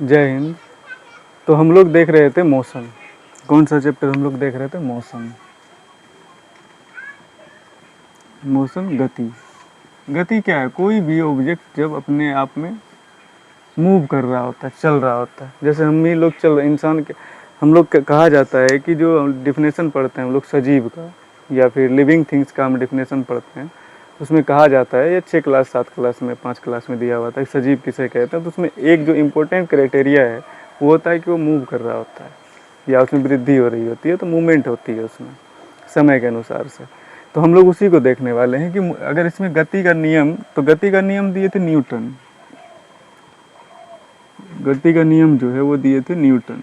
जय हिंद। तो हम लोग देख रहे थे मोशन। कौन सा चैप्टर हम लोग देख रहे थे? मोशन। मोशन गति। गति क्या है? कोई भी ऑब्जेक्ट जब अपने आप में मूव कर रहा होता है, चल रहा होता है। जैसे हम ही लोग चल रहे, इंसान के हम लोग कहा जाता है कि जो डिफिनेशन पढ़ते हैं हम लोग सजीव का या फिर लिविंग थिंग्स का हम डिफिनेशन पढ़ते हैं, उसमें कहा जाता है, ये 6 क्लास 7 क्लास में 5 क्लास में दिया हुआ था, सजीव किसे कहते हैं। तो उसमें एक जो इम्पोर्टेंट क्राइटेरिया है वो होता है कि वो मूव कर रहा होता है या उसमें वृद्धि हो रही होती है, तो मूवमेंट होती है उसमें समय के अनुसार से। तो हम लोग उसी को देखने वाले हैं कि अगर इसमें गति का नियम, तो गति का नियम दिए थे न्यूटन। गति का नियम जो है वो दिए थे न्यूटन।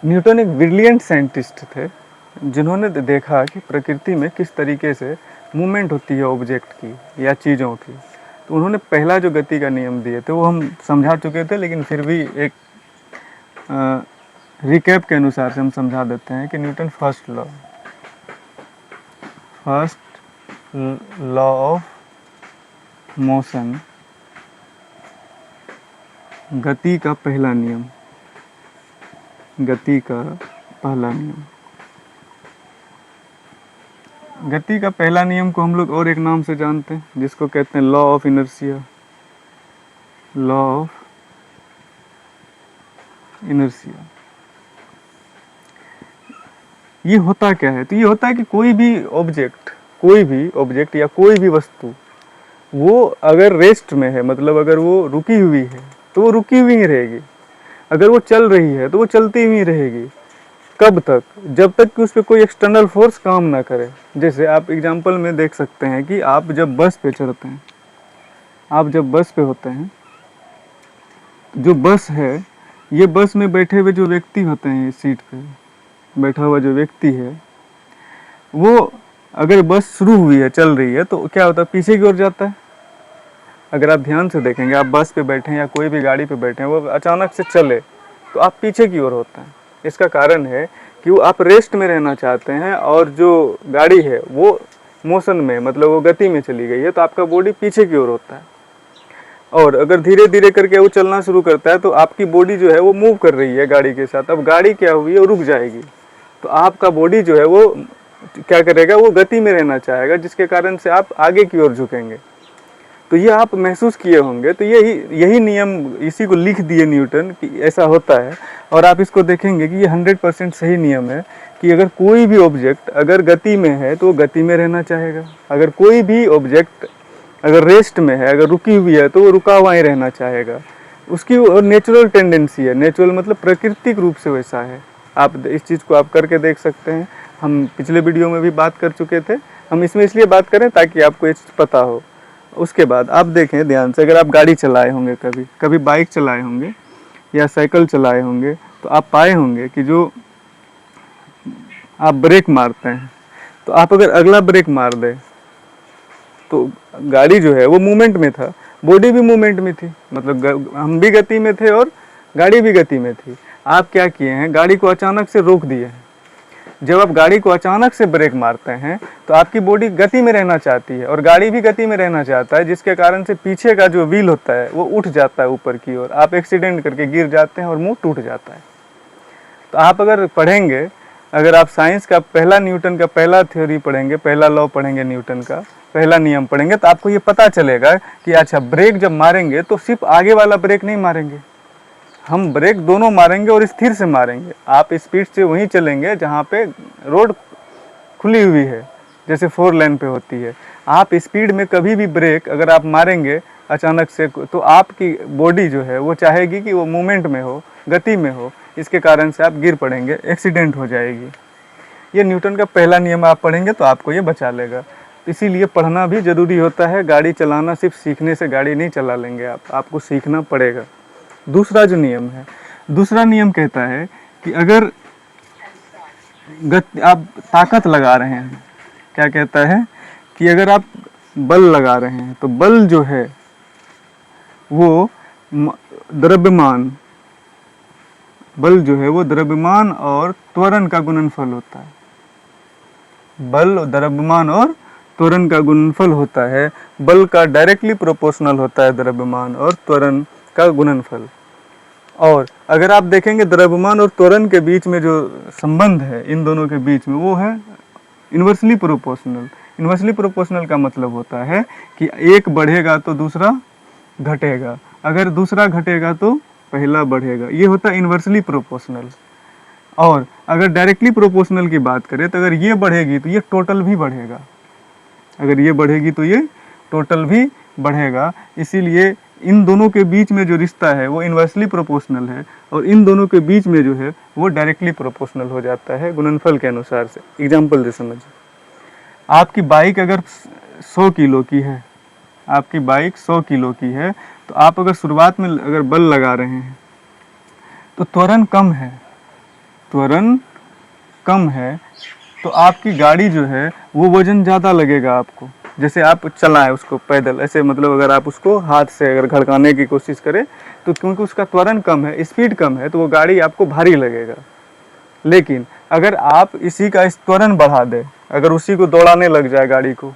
न्यूटन एक ब्रिलियंट साइंटिस्ट थे जिन्होंने देखा कि प्रकृति में किस तरीके से मूवमेंट होती है ऑब्जेक्ट की या चीज़ों की। तो उन्होंने पहला जो गति का नियम दिए थे वो हम समझा चुके थे, लेकिन फिर भी एक रिकैप के अनुसार से हम समझा देते हैं कि Newton first law of motion, गति का पहला नियम, गति का पहला नियम। गति का पहला नियम को हम लोग और एक नाम से जानते हैं जिसको कहते हैं law of inertia. Law of inertia. ये होता क्या है? तो ये होता है कि कोई भी ऑब्जेक्ट या कोई भी वस्तु वो अगर रेस्ट में है, मतलब अगर वो रुकी हुई है तो वो रुकी हुई ही रहेगी। अगर वो चल रही है तो वो चलती हुई रहेगी। कब तक? जब तक कि उस पर कोई एक्सटर्नल फोर्स काम ना करे। जैसे आप एग्जांपल में देख सकते हैं कि आप जब बस पे चढ़ते हैं, आप जब बस पे होते हैं, जो बस है, ये बस में बैठे हुए जो व्यक्ति होते हैं, सीट पे बैठा हुआ जो व्यक्ति है, वो अगर बस शुरू हुई है, चल रही है, तो क्या होता है? पीछे की ओर जाता है। अगर आप ध्यान से देखेंगे, आप बस पे बैठे हैं या कोई भी गाड़ी पे बैठे हैं, वो अचानक से चले तो आप पीछे की ओर होते हैं। इसका कारण है कि वो आप रेस्ट में रहना चाहते हैं और जो गाड़ी है वो मोशन में, मतलब वो गति में चली गई है, तो आपका बॉडी पीछे की ओर होता है। और अगर धीरे धीरे करके वो चलना शुरू करता है तो आपकी बॉडी जो है वो मूव कर रही है गाड़ी के साथ। अब गाड़ी क्या हुई है? वो रुक जाएगी, तो आपका बॉडी जो है वो क्या करेगा? वो गति में रहना चाहेगा, जिसके कारण से आप आगे की ओर झुकेंगे। तो ये आप महसूस किए होंगे। तो यही नियम, इसी को लिख दिए न्यूटन कि ऐसा होता है। और आप इसको देखेंगे कि ये 100% सही नियम है कि अगर कोई भी ऑब्जेक्ट अगर गति में है तो वो गति में रहना चाहेगा। अगर कोई भी ऑब्जेक्ट अगर रेस्ट में है, अगर रुकी हुई है, तो वो रुका हुआ ही रहना चाहेगा। उसकी नेचुरल टेंडेंसी है। नेचुरल मतलब प्राकृतिक रूप से वैसा है। आप इस चीज़ को आप करके देख सकते हैं। हम पिछले वीडियो में भी बात कर चुके थे। हम इसमें इसलिए बात करें ताकि आपको ये चीज़ पता हो। उसके बाद आप देखें ध्यान से, अगर आप गाड़ी चलाए होंगे, कभी बाइक चलाए होंगे या साइकिल चलाए होंगे, तो आप पाए होंगे कि जो आप ब्रेक मारते हैं, तो आप अगर अगला ब्रेक मार दें तो गाड़ी जो है वो मूवमेंट में था, बॉडी भी मूवमेंट में थी, मतलब हम भी गति में थे और गाड़ी भी गति में थी। आप क्या किए हैं? गाड़ी को अचानक से रोक दिए हैं। जब आप गाड़ी को अचानक से ब्रेक मारते हैं तो आपकी बॉडी गति में रहना चाहती है और गाड़ी भी गति में रहना चाहता है, जिसके कारण से पीछे का जो व्हील होता है वो उठ जाता है ऊपर की ओर। आप एक्सीडेंट करके गिर जाते हैं और मुंह टूट जाता है। तो आप अगर पढ़ेंगे, अगर आप साइंस का पहला न्यूटन का पहला थ्योरी पढ़ेंगे, पहला लॉ पढ़ेंगे, न्यूटन का पहला नियम पढ़ेंगे, तो आपको ये पता चलेगा कि अच्छा, ब्रेक जब मारेंगे तो सिर्फ आगे वाला ब्रेक नहीं मारेंगे, हम ब्रेक दोनों मारेंगे और स्थिर से मारेंगे। आप स्पीड से वहीं चलेंगे जहाँ पे रोड खुली हुई है, जैसे 4 लेन पे होती है। आप स्पीड में कभी भी ब्रेक अगर आप मारेंगे अचानक से, तो आपकी बॉडी जो है वो चाहेगी कि वो मूवमेंट में हो, गति में हो। इसके कारण से आप गिर पड़ेंगे, एक्सीडेंट हो जाएगी। ये न्यूटन का पहला नियम आप पढ़ेंगे तो आपको ये बचा लेगा। इसीलिए पढ़ना भी ज़रूरी होता है। गाड़ी चलाना सिर्फ सीखने से गाड़ी नहीं चला लेंगे आप, आपको सीखना पड़ेगा। दूसरा जो नियम है, दूसरा नियम कहता है कि अगर आप ताकत लगा रहे हैं, क्या कहता है कि अगर आप बल लगा रहे हैं तो बल जो है वो द्रव्यमान, बल जो है वो द्रव्यमान और त्वरण का गुणनफल होता है। बल द्रव्यमान और त्वरण का गुणनफल होता है। बल का डायरेक्टली प्रोपोर्शनल होता है द्रव्यमान और त्वरण का गुणनफल। और अगर आप देखेंगे द्रव्यमान और त्वरण के बीच में जो संबंध है इन दोनों के बीच में, वो है इन्वर्सली प्रोपोर्शनल। इन्वर्सली प्रोपोर्शनल का मतलब होता है कि एक बढ़ेगा तो दूसरा घटेगा, अगर दूसरा घटेगा तो पहला बढ़ेगा, ये होता है इन्वर्सली प्रोपोर्शनल। और अगर डायरेक्टली प्रोपोर्शनल की बात करें तो अगर ये बढ़ेगी तो ये टोटल भी बढ़ेगा, अगर ये बढ़ेगी तो ये टोटल भी बढ़ेगा। इसीलिए इन दोनों के बीच में जो रिश्ता है वो इन्वर्सली प्रोपोर्शनल है, और इन दोनों के बीच में जो है वो डायरेक्टली प्रोपोर्शनल हो जाता है गुणनफल के अनुसार से। एग्जाम्पल से समझिए, आपकी बाइक अगर 100 किलो की है, आपकी बाइक 100 किलो की है, तो आप अगर शुरुआत में अगर बल लगा रहे हैं तो त्वरण कम है, त्वरण कम है, तो आपकी गाड़ी जो है वो वजन ज़्यादा लगेगा आपको। जैसे आप चलाएं उसको पैदल ऐसे, मतलब अगर आप उसको हाथ से अगर घड़काने की कोशिश करें तो क्योंकि उसका त्वरण कम है, स्पीड कम है, तो वो गाड़ी आपको भारी लगेगा। लेकिन अगर आप इसी का त्वरण बढ़ा दें, अगर उसी को दौड़ाने लग जाए गाड़ी को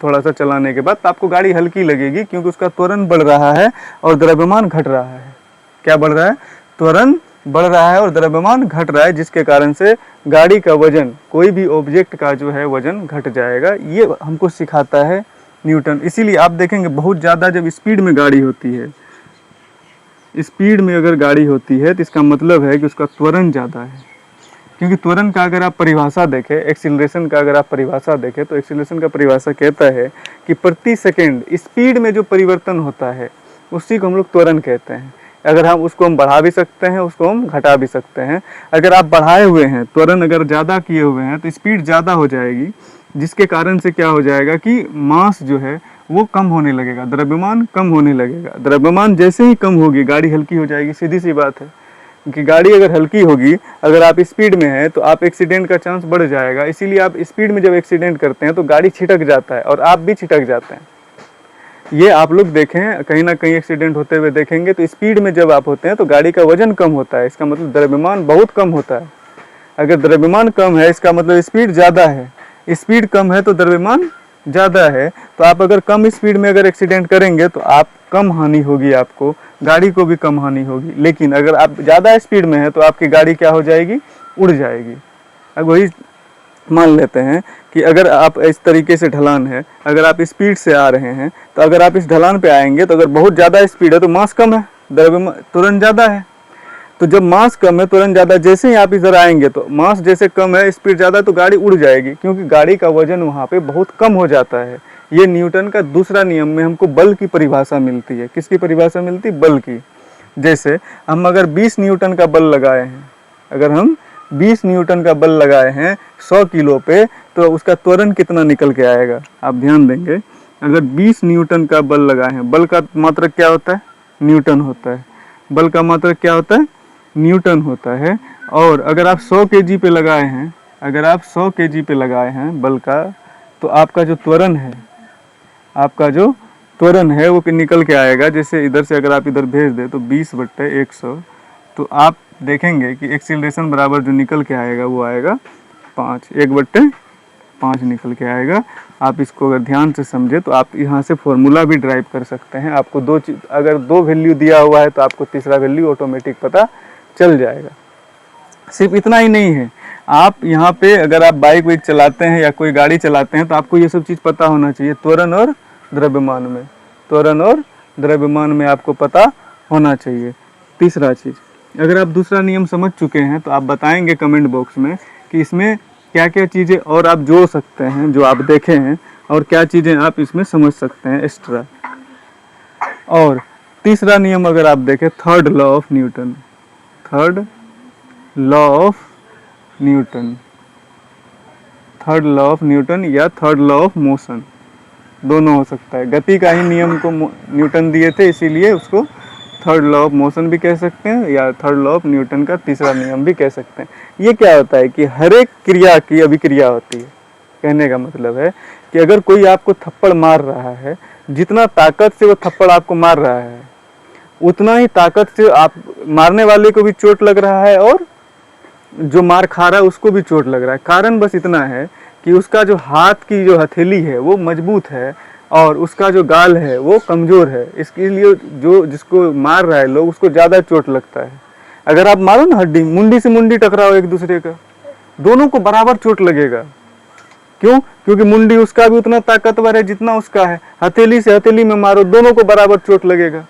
थोड़ा सा चलाने के बाद, तो आपको गाड़ी हल्की लगेगी, क्योंकि उसका त्वरण बढ़ रहा है और द्रव्यमान घट रहा है। क्या बढ़ रहा है? त्वरण बढ़ रहा है और द्रव्यमान घट रहा है, जिसके कारण से गाड़ी का वजन, कोई भी ऑब्जेक्ट का जो है वजन घट जाएगा। ये हमको सिखाता है न्यूटन। इसीलिए आप देखेंगे बहुत ज़्यादा जब स्पीड में गाड़ी होती है, स्पीड में अगर गाड़ी होती है तो इसका मतलब है कि उसका त्वरण ज़्यादा है। क्योंकि त्वरण का अगर आप परिभाषा देखें, एक्सीलरेशन का अगर आप परिभाषा देखें, तो एक्सीलरेशन का परिभाषा कहता है कि प्रति सेकंड स्पीड में जो परिवर्तन होता है उसी को हम लोग त्वरण कहते हैं। अगर हम उसको हम बढ़ा भी सकते हैं, उसको हम घटा भी सकते हैं। अगर आप बढ़ाए हुए हैं, त्वरण अगर ज़्यादा किए हुए हैं तो स्पीड ज़्यादा हो जाएगी, जिसके कारण से क्या हो जाएगा कि मास जो है वो कम होने लगेगा, द्रव्यमान कम होने लगेगा। द्रव्यमान जैसे ही कम होगी गाड़ी हल्की हो जाएगी, सीधी सी बात है। कि गाड़ी अगर हल्की होगी, अगर आप स्पीड में हैं तो आप एक्सीडेंट का चांस बढ़ जाएगा। इसीलिए आप स्पीड में जब एक्सीडेंट करते हैं तो गाड़ी छिटक जाता है और आप भी छिटक जाते हैं। ये आप लोग देखें, कहीं ना कहीं एक्सीडेंट होते हुए देखेंगे, तो स्पीड में जब आप होते हैं तो गाड़ी का वजन कम होता है, इसका मतलब द्रव्यमान बहुत कम होता है। अगर द्रव्यमान कम है इसका मतलब स्पीड ज़्यादा है, स्पीड कम है तो द्रव्यमान ज़्यादा है। तो आप अगर कम स्पीड में अगर एक्सीडेंट करेंगे तो आप कम हानि होगी, आपको गाड़ी को भी कम हानि होगी। लेकिन अगर आप ज़्यादा स्पीड में है तो आपकी गाड़ी क्या हो जाएगी? उड़ जाएगी। अब वही मान लेते हैं कि अगर आप इस तरीके से ढलान है, अगर आप स्पीड से आ रहे हैं, तो अगर आप इस ढलान पे आएंगे तो अगर बहुत ज़्यादा स्पीड है तो मास कम है, द्रव्यमान तुरंत ज़्यादा है। तो जब मास कम है तुरंत ज़्यादा, जैसे ही आप इधर आएंगे तो मास जैसे कम है, स्पीड ज़्यादा, तो गाड़ी उड़ जाएगी, क्योंकि गाड़ी का वजन वहाँ पे बहुत कम हो जाता है। ये न्यूटन का दूसरा नियम में हमको बल की परिभाषा मिलती है। किसकी परिभाषा मिलती है? बल की। जैसे हम अगर 20 न्यूटन का बल लगाए हैं, अगर हम 20 न्यूटन का बल लगाए हैं 100 किलो पे, तो उसका त्वरण कितना निकल के आएगा? आप ध्यान देंगे, अगर 20 न्यूटन का बल लगाए हैं, बल का मात्रक क्या होता है? न्यूटन होता है। बल का मात्रक क्या होता है? न्यूटन होता है। और अगर आप 100 kg पे लगाए हैं, अगर आप 100 kg पे लगाए हैं बल का, तो आपका जो त्वरण है, आपका जो त्वरण है वो निकल के आएगा। जैसे इधर से अगर आप इधर भेज दें तो 20/100, तो आप देखेंगे कि एक्सीलरेशन बराबर जो निकल के आएगा वो आएगा 5, 1/5 निकल के आएगा। आप इसको अगर ध्यान से समझे तो आप यहाँ से फॉर्मूला भी ड्राइव कर सकते हैं। आपको दो चीज, अगर 2 वैल्यू दिया हुआ है तो आपको तीसरा वैल्यू ऑटोमेटिक पता चल जाएगा। सिर्फ इतना ही नहीं है, आप यहाँ पे अगर आप बाइक वाइक चलाते हैं या कोई गाड़ी चलाते हैं तो आपको ये सब चीज़ पता होना चाहिए। त्वरण और द्रव्यमान में, त्वरण और द्रव्यमान में आपको पता होना चाहिए। तीसरा चीज़, अगर आप दूसरा नियम समझ चुके हैं तो आप बताएंगे कमेंट बॉक्स में कि इसमें क्या क्या चीज़ें और आप जोड़ सकते हैं जो आप देखे हैं, और क्या चीज़ें आप इसमें समझ सकते हैं एक्स्ट्रा। और तीसरा नियम अगर आप देखें, third law of Newton, third law of Newton, third law of Newton या थर्ड लॉ ऑफ मोशन, दोनों हो सकता है। गति का ही नियम को न्यूटन दिए थे, इसीलिए उसको थर्ड लॉ ऑफ मोशन भी कह सकते हैं, या थर्ड लॉ ऑफ न्यूटन का तीसरा नियम भी कह सकते हैं। ये क्या होता है कि हर एक क्रिया की अभिक्रिया होती है। कहने का मतलब है कि अगर कोई आपको थप्पड़ मार रहा है, जितना ताकत से वो थप्पड़ आपको मार रहा है, उतना ही ताकत से आप मारने वाले को भी चोट लग रहा है और जो मार खा रहा है उसको भी चोट लग रहा है। कारण बस इतना है कि उसका जो हाथ की जो हथेली है वो मजबूत है और उसका जो गाल है वो कमज़ोर है, इसके लिए जो जिसको मार रहा है लोग उसको ज़्यादा चोट लगता है। अगर आप मारो ना हड्डी, मुंडी से मुंडी टकराओ एक दूसरे का, दोनों को बराबर चोट लगेगा। क्यों? क्योंकि मुंडी उसका भी उतना ताकतवर है जितना उसका है। हथेली से हथेली में मारो, दोनों को बराबर चोट लगेगा।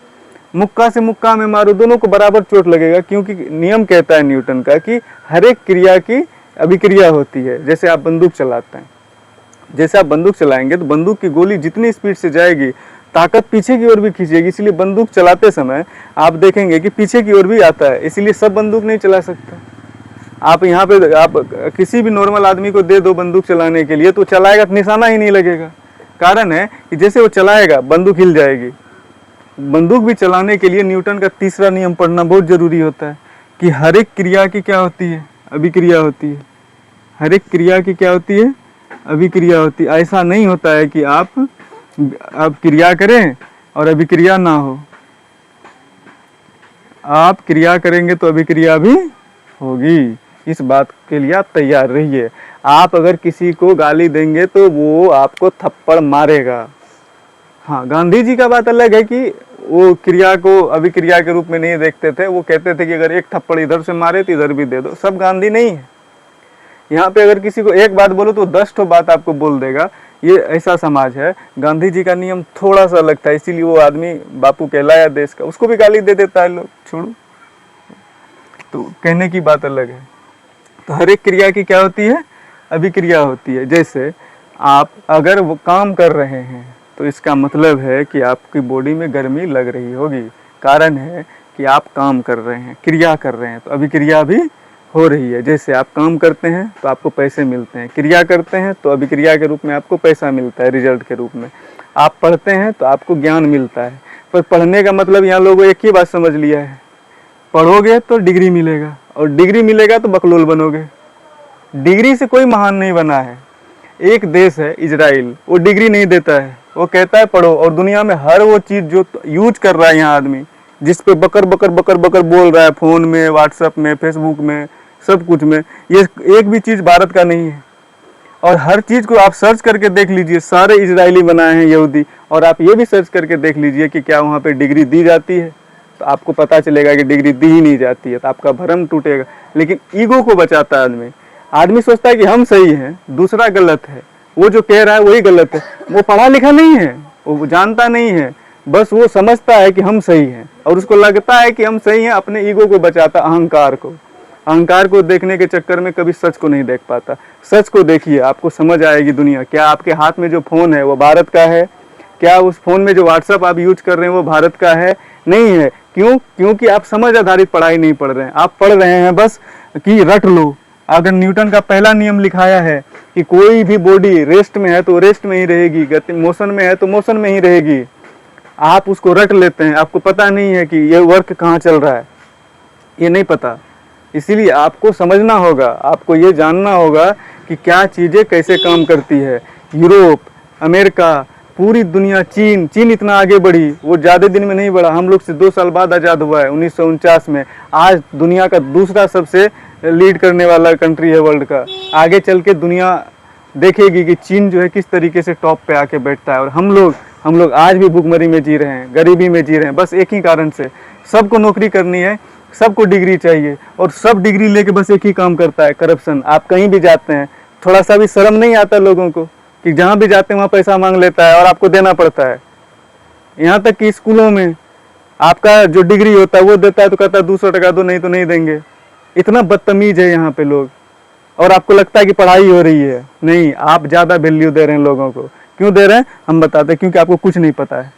मुक्का से मुक्का में मारो, दोनों को बराबर चोट लगेगा। क्योंकि नियम कहता है न्यूटन का कि हर एक क्रिया की अभिक्रिया होती है। जैसे आप बंदूक चलाते हैं, जैसे आप बंदूक चलाएंगे तो बंदूक की गोली जितनी स्पीड से जाएगी ताकत पीछे की ओर भी खींचेगी। इसलिए बंदूक चलाते समय आप देखेंगे कि पीछे की ओर भी आता है। इसलिए सब बंदूक नहीं चला सकता। आप यहाँ पे आप किसी भी नॉर्मल आदमी को दे दो बंदूक चलाने के लिए तो चलाएगा तो निशाना ही नहीं लगेगा। कारण है कि जैसे वो चलाएगा बंदूक हिल जाएगी। बंदूक भी चलाने के लिए न्यूटन का तीसरा नियम पढ़ना बहुत जरूरी होता है कि हर एक क्रिया की क्या होती है? अभिक्रिया होती है। हर एक क्रिया की क्या होती है? अभिक्रिया होती है। ऐसा नहीं होता है कि आप क्रिया करें और अभिक्रिया ना हो। आप क्रिया करेंगे तो अभिक्रिया भी होगी। इस बात के लिए आप तैयार रहिए। आप अगर किसी को गाली देंगे तो वो आपको थप्पड़ मारेगा। हाँ, गांधी जी का बात अलग है कि वो क्रिया को अभिक्रिया के रूप में नहीं देखते थे। वो कहते थे कि अगर एक थप्पड़ इधर से मारे तो इधर भी दे दो। सब गांधी नहीं है। यहाँ पे अगर किसी को एक बात बोलो तो 10 ठो बात आपको बोल देगा। ये ऐसा समाज है। गांधी जी का नियम थोड़ा सा अलग था, इसीलिए वो आदमी बापू कहलाया देश का। उसको भी गाली दे देता है लोग, छोड़ो। तो कहने की बात अलग है। तो हर एक क्रिया की क्या होती है? अभिक्रिया होती है। जैसे आप अगर वो काम कर रहे हैं तो इसका मतलब है कि आपकी बॉडी में गर्मी लग रही होगी। कारण है कि आप काम कर रहे हैं, क्रिया कर रहे हैं, तो अभिक्रिया भी हो रही है। जैसे आप काम करते हैं तो आपको पैसे मिलते हैं, क्रिया करते हैं तो अभिक्रिया के रूप में आपको पैसा मिलता है, रिजल्ट के रूप में। आप पढ़ते हैं तो आपको ज्ञान मिलता है। पर पढ़ने का मतलब यहाँ लोगों एक ही बात समझ लिया है, पढ़ोगे तो डिग्री मिलेगा और डिग्री मिलेगा तो बकलोल बनोगे। डिग्री से कोई महान नहीं बना है। एक देश है इजराइल, वो डिग्री नहीं देता है, वो कहता है पढ़ो। और दुनिया में हर वो चीज़ जो यूज कर रहा है यहाँ आदमी, जिस पे बकर बकर बकर बकर बोल रहा है, फ़ोन में, व्हाट्सएप में, फेसबुक में, सब कुछ में, ये एक भी चीज़ भारत का नहीं है। और हर चीज़ को आप सर्च करके देख लीजिए, सारे इजरायली बनाए हैं यहूदी। और आप ये भी सर्च करके देख लीजिए कि क्या वहाँ पे डिग्री दी जाती है, तो आपको पता चलेगा कि डिग्री दी ही नहीं जाती है। तो आपका भ्रम टूटेगा। लेकिन ईगो को बचाता है आदमी सोचता है कि हम सही हैं, दूसरा गलत है, वो जो कह रहा है वही गलत है। वो पढ़ा लिखा नहीं है, वो जानता नहीं है, बस वो समझता है कि हम सही हैं और उसको लगता है कि हम सही हैं। अपने ईगो को बचाता, अहंकार को देखने के चक्कर में कभी सच को नहीं देख पाता। सच को देखिए, आपको समझ आएगी दुनिया। क्या आपके हाथ में जो फ़ोन है वो भारत का है? क्या उस फ़ोन में जो व्हाट्सएप आप यूज कर रहे हैं वो भारत का है? नहीं है। क्यों? क्योंकि आप समझ आधारित पढ़ाई नहीं पढ़ रहे हैं। आप पढ़ रहे हैं बस कि रट लो। अगर न्यूटन का पहला नियम लिखाया है कि कोई भी बॉडी रेस्ट में है तो रेस्ट में ही रहेगी, गति मोशन में है तो मोशन में ही रहेगी, आप उसको रट लेते हैं। आपको पता नहीं है कि ये वर्क कहाँ चल रहा है, ये नहीं पता। इसीलिए आपको समझना होगा, आपको ये जानना होगा कि क्या चीज़ें कैसे काम करती है। यूरोप, अमेरिका, पूरी दुनिया, चीन इतना आगे बढ़ी, वो ज़्यादा दिन में नहीं बढ़ा। हम लोग से 2 साल बाद आज़ाद हुआ है 1949 में। आज दुनिया का दूसरा सबसे लीड करने वाला कंट्री है वर्ल्ड का। आगे चल के दुनिया देखेगी कि चीन जो है किस तरीके से टॉप पे आके बैठता है। और हम लोग आज भी भूखमरी में जी रहे हैं, गरीबी में जी रहे हैं, बस एक ही कारण से। सबको नौकरी करनी है, सबको डिग्री चाहिए, और सब डिग्री लेके बस एक ही काम करता है, करप्शन। आप कहीं भी जाते हैं, थोड़ा सा भी शर्म नहीं आता लोगों को कि जहाँ भी जाते हैं वहाँ पैसा मांग लेता है और आपको देना पड़ता है। यहाँ तक कि स्कूलों में आपका जो डिग्री होता है वो देता है तो कहता है 200 टका दो, नहीं तो नहीं देंगे। इतना बदतमीज है यहाँ पे लोग। और आपको लगता है कि पढ़ाई हो रही है, नहीं, आप ज़्यादा वैल्यू दे रहे हैं लोगों को। क्यों दे रहे हैं हम बताते हैं, क्योंकि आपको कुछ नहीं पता है,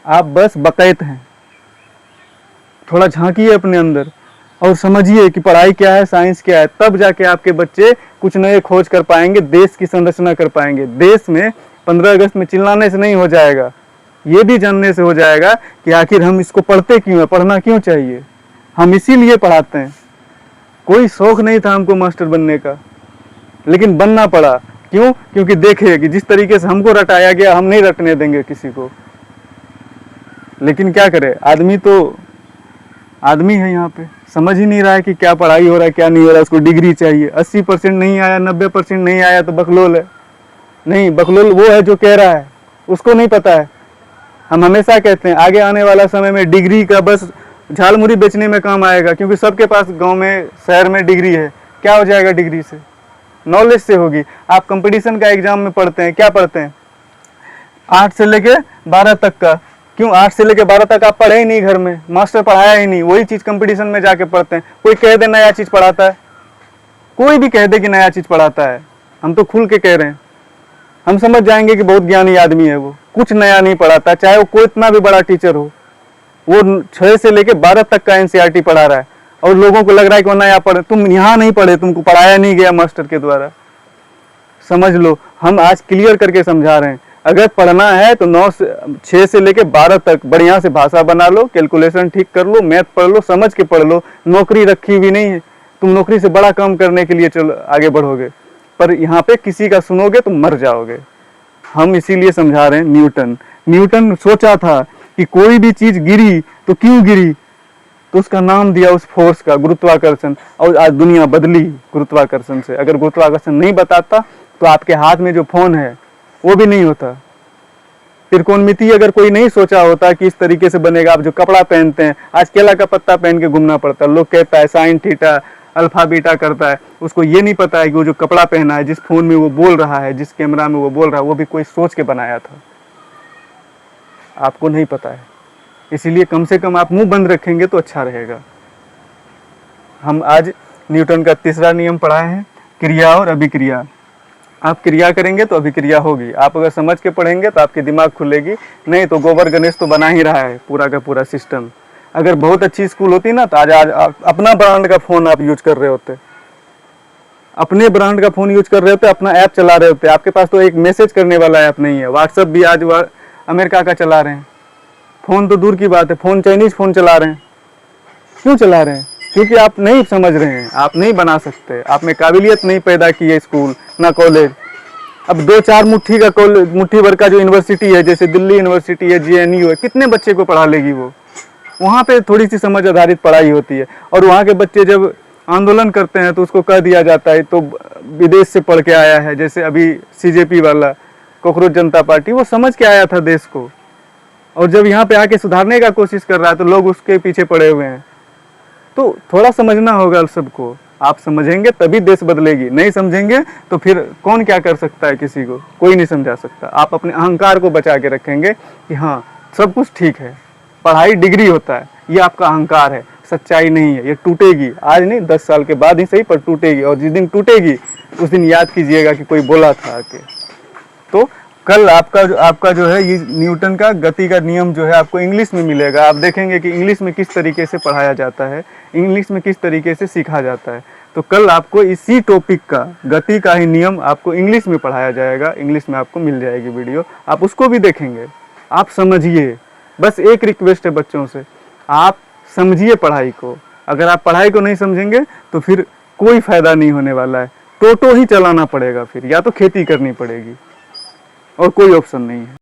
आप बस बकैत हैं। थोड़ा झांकिए अपने अंदर और समझिए कि पढ़ाई क्या है, साइंस क्या है, तब जाके आपके बच्चे कुछ नए खोज कर पाएंगे, देश की संरचना कर पाएंगे। देश में 15 अगस्त में चिल्लाने से नहीं हो जाएगा, ये भी जानने से हो जाएगा कि आखिर हम इसको पढ़ते क्यों है, पढ़ना क्यों चाहिए। हम इसीलिए पढ़ाते हैं। कोई शौक नहीं था हमको मास्टर बनने का, लेकिन बनना पड़ा। क्यों? क्योंकि देखे कि जिस तरीके से हमको रटाया गया हम नहीं रटने देंगे किसी को। लेकिन क्या करे, आदमी तो आदमी है यहाँ पे, समझ ही नहीं रहा है कि क्या पढ़ाई हो रहा है क्या नहीं हो रहा है। उसको डिग्री चाहिए। 80% नहीं आया, 90% नहीं आया तो बकलोल है। नहीं, बकलोल वो है जो कह रहा है, उसको नहीं पता है। हम हमेशा कहते हैं आगे आने वाला समय में डिग्री का बस झालमुड़ी बेचने में काम आएगा, क्योंकि सबके पास गांव में शहर में डिग्री है। क्या हो जाएगा डिग्री से? नॉलेज से होगी। आप कंपटीशन का एग्जाम में पढ़ते हैं, क्या पढ़ते हैं? 8 से लेके 12 तक का। क्यों 8 से लेके 12 तक आप पढ़े ही नहीं, घर में मास्टर पढ़ाया ही नहीं, वही चीज़ कंपटीशन में जाके पढ़ते हैं। कोई कह दे नया चीज़ पढ़ाता है, कोई भी कह दे कि नया चीज़ पढ़ाता है, हम तो खुल के कह रहे हैं, हम समझ जाएंगे कि बहुत ज्ञानी आदमी है वो, कुछ नया नहीं पढ़ाता। चाहे वो कोई इतना भी बड़ा टीचर हो, वो 6 से लेके 12 तक का एनसीईआरटी पढ़ा रहा है और लोगों को लग रहा है कि वो नया पढ़े। तुम यहाँ नहीं पढ़े, तुमको पढ़ाया नहीं गया मास्टर के द्वारा। समझ लो, हम आज क्लियर करके समझा रहे हैं। अगर पढ़ना है तो 6 से लेके 12 तक बढ़िया से भाषा बना लो, कैलकुलेशन ठीक कर लो, मैथ पढ़ लो, समझ के पढ़ लो। नौकरी रखी हुई नहीं है, तुम नौकरी से बड़ा काम करने के लिए चलो आगे बढ़ोगे, पर यहाँ पे किसी का सुनोगे तो मर जाओगे। हम इसीलिए समझा रहे हैं। न्यूटन सोचा था कि कोई भी चीज गिरी तो क्यों गिरी, तो उसका नाम दिया उस फोर्स का, गुरुत्वाकर्षण। और आज दुनिया बदली गुरुत्वाकर्षण से। अगर गुरुत्वाकर्षण नहीं बताता तो आपके हाथ में जो फोन है वो भी नहीं होता। त्रिकोणमिति अगर कोई नहीं सोचा होता कि इस तरीके से बनेगा, आप जो कपड़ा पहनते हैं, आज केला का पत्ता पहन के घूमना पड़ता है। लोग कहता है साइन थीटा अल्फा बीटा करता है, उसको ये नहीं पता है कि वो जो कपड़ा पहना है, जिस फोन में वो बोल रहा है, जिस कैमरा में वो बोल रहा है, वो भी कोई सोच के बनाया था। आपको नहीं पता है, इसीलिए कम से कम आप मुंह बंद रखेंगे तो अच्छा रहेगा। हम आज न्यूटन का तीसरा नियम पढ़ाए हैं, क्रिया और अभिक्रिया। आप क्रिया करेंगे तो अभिक्रिया होगी। आप अगर समझ के पढ़ेंगे तो आपकी दिमाग खुलेगी, नहीं तो गोबर गणेश तो बना ही रहा है पूरा का पूरा सिस्टम। अगर बहुत अच्छी स्कूल होती ना तो आज अपना ब्रांड का फ़ोन आप यूज कर रहे होते, अपने ब्रांड का फ़ोन यूज कर रहे होते, अपना ऐप चला रहे होते। आपके पास तो एक मैसेज करने वाला ऐप नहीं है। व्हाट्सअप भी आज अमेरिका का चला रहे हैं, फ़ोन तो दूर की बात है, फ़ोन चाइनीज़ फ़ोन चला रहे हैं। क्यों चला रहे हैं? क्योंकि आप नहीं समझ रहे हैं, आप नहीं बना सकते, आप में काबिलियत नहीं पैदा की है स्कूल ना कॉलेज। अब 2-4 मुट्ठी का कॉलेज, मुट्ठी भर का जो यूनिवर्सिटी है, जैसे दिल्ली यूनिवर्सिटी है, JNU है, कितने बच्चे को पढ़ा लेगी वो? वहाँ पे थोड़ी सी समझ आधारित पढ़ाई होती है। और वहाँ के बच्चे जब आंदोलन करते हैं तो उसको कह दिया जाता है तो विदेश से पढ़ के आया है। जैसे अभी CJP वाला, कॉकरोच जनता पार्टी, वो समझ के आया था देश को, और जब यहाँ पे आके सुधारने का कोशिश कर रहा है तो लोग उसके पीछे पड़े हुए हैं। तो थोड़ा समझना होगा सबको। आप समझेंगे तभी देश बदलेगी, नहीं समझेंगे तो फिर कौन क्या कर सकता है, किसी को कोई नहीं समझा सकता। आप अपने अहंकार को बचा के रखेंगे कि हाँ सब कुछ ठीक है, पढ़ाई डिग्री होता है, ये आपका अहंकार है, सच्चाई नहीं है। ये टूटेगी, आज नहीं 10 साल के बाद ही सही, पर टूटेगी। और जिस दिन टूटेगी उस दिन याद कीजिएगा कि कोई बोला था आके। तो कल आपका जो है ये न्यूटन का गति का नियम जो है आपको इंग्लिश में मिलेगा। आप देखेंगे कि इंग्लिश में किस तरीके से पढ़ाया जाता है, इंग्लिश में किस तरीके से सीखा जाता है। तो कल आपको इसी टॉपिक का, गति का ही नियम आपको इंग्लिश में पढ़ाया जाएगा। इंग्लिश में आपको मिल जाएगी वीडियो, आप उसको भी देखेंगे, आप समझिए। बस एक रिक्वेस्ट है बच्चों से, आप समझिए पढ़ाई को। अगर आप पढ़ाई को नहीं समझेंगे तो फिर कोई फायदा नहीं होने वाला है। टोटो ही चलाना पड़ेगा फिर, या तो खेती करनी पड़ेगी, और कोई ऑप्शन नहीं है।